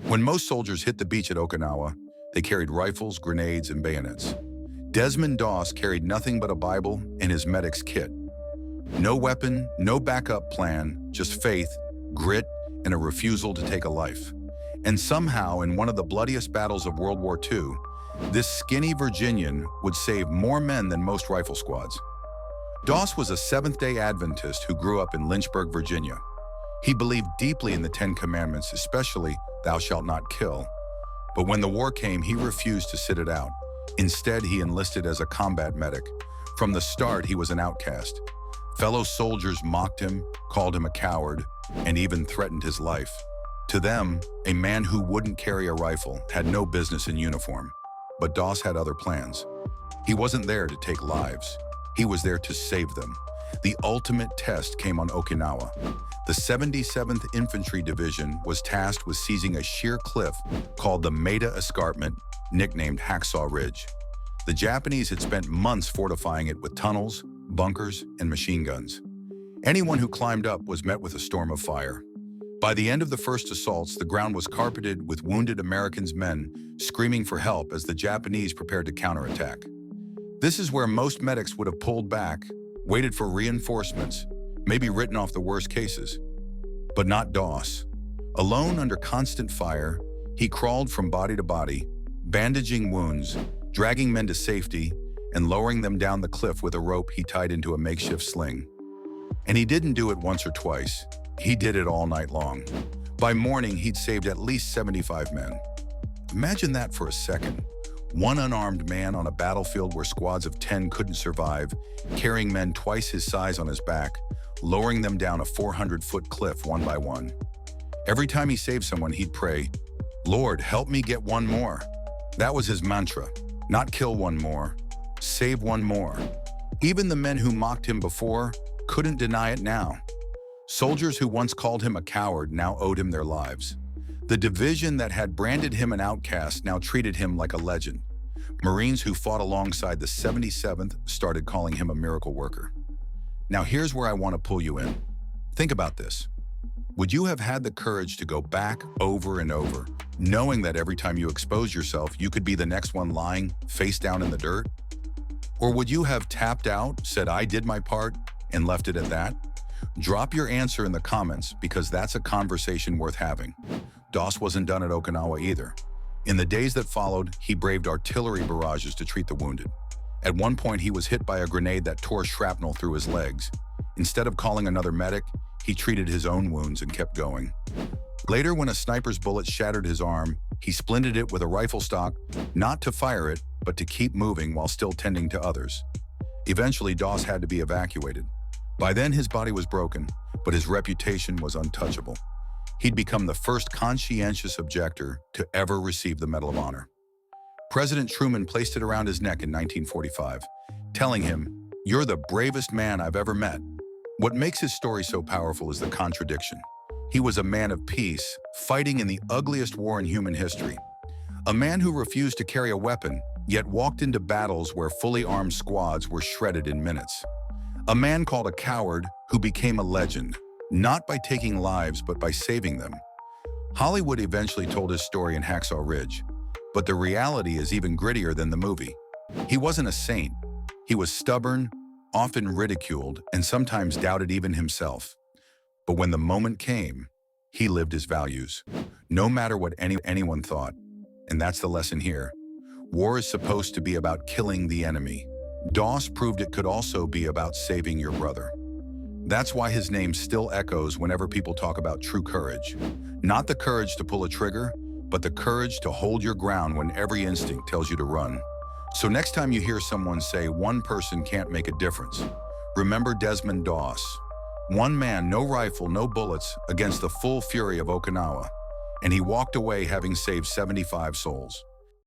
When most soldiers hit the beach at Okinawa, they carried rifles, grenades, and bayonets. Desmond Doss carried nothing but a Bible and his medic's kit. No weapon, no backup plan, just faith, grit, and a refusal to take a life. And somehow, in one of the bloodiest battles of World War II, this skinny Virginian would save more men than most rifle squads. Doss was a Seventh-day Adventist who grew up in Lynchburg, Virginia. He believed deeply in the Ten Commandments, especially "Thou shalt not kill." But when the war came, he refused to sit it out. Instead, he enlisted as a combat medic. From the start, he was an outcast. Fellow soldiers mocked him, called him a coward, and even threatened his life. To them, a man who wouldn't carry a rifle had no business in uniform. But Doss had other plans. He wasn't there to take lives. He was there to save them. The ultimate test came on Okinawa. The 77th Infantry Division was tasked with seizing a sheer cliff called the Maida Escarpment, nicknamed Hacksaw Ridge. The Japanese had spent months fortifying it with tunnels, bunkers, and machine guns. Anyone who climbed up was met with a storm of fire. By the end of the first assaults, the ground was carpeted with wounded Americans' men screaming for help as the Japanese prepared to counterattack. This is where most medics would have pulled back, waited for reinforcements, maybe written off the worst cases. But not Doss. Alone under constant fire, he crawled from body to body, bandaging wounds, dragging men to safety, and lowering them down the cliff with a rope he tied into a makeshift sling. And he didn't do it once or twice. He did it all night long. By morning, he'd saved at least 75 men. Imagine that for a second. One unarmed man on a battlefield where squads of 10 couldn't survive, carrying men twice his size on his back, lowering them down a 400-foot cliff one by one. Every time he saved someone, he'd pray, "Lord, help me get one more." That was his mantra. Not kill one more, save one more. Even the men who mocked him before couldn't deny it now. Soldiers who once called him a coward now owed him their lives. The division that had branded him an outcast now treated him like a legend. Marines who fought alongside the 77th started calling him a miracle worker. Now here's where I want to pull you in. Think about this. Would you have had the courage to go back over and over, knowing that every time you expose yourself, you could be the next one lying face down in the dirt? Or would you have tapped out, said "I did my part," and left it at that? Drop your answer in the comments, because that's a conversation worth having. Doss wasn't done at Okinawa either. In the days that followed, he braved artillery barrages to treat the wounded. At one point, he was hit by a grenade that tore shrapnel through his legs. Instead of calling another medic, he treated his own wounds and kept going. Later, when a sniper's bullet shattered his arm, he splinted it with a rifle stock, not to fire it, but to keep moving while still tending to others. Eventually, Doss had to be evacuated. By then, his body was broken, but his reputation was untouchable. He'd become the first conscientious objector to ever receive the Medal of Honor. President Truman placed it around his neck in 1945, telling him, "You're the bravest man I've ever met." What makes his story so powerful is the contradiction. He was a man of peace, fighting in the ugliest war in human history. A man who refused to carry a weapon, yet walked into battles where fully armed squads were shredded in minutes. A man called a coward who became a legend, not by taking lives, but by saving them. Hollywood eventually told his story in Hacksaw Ridge, but the reality is even grittier than the movie. He wasn't a saint. He was stubborn, often ridiculed, and sometimes doubted even himself. But when the moment came, he lived his values, no matter what anyone thought. And that's the lesson here. War is supposed to be about killing the enemy. Doss proved it could also be about saving your brother. That's why his name still echoes whenever people talk about true courage. Not the courage to pull a trigger, but the courage to hold your ground when every instinct tells you to run. So next time you hear someone say one person can't make a difference, remember Desmond Doss. One man, no rifle, no bullets, against the full fury of Okinawa. And he walked away having saved 75 souls.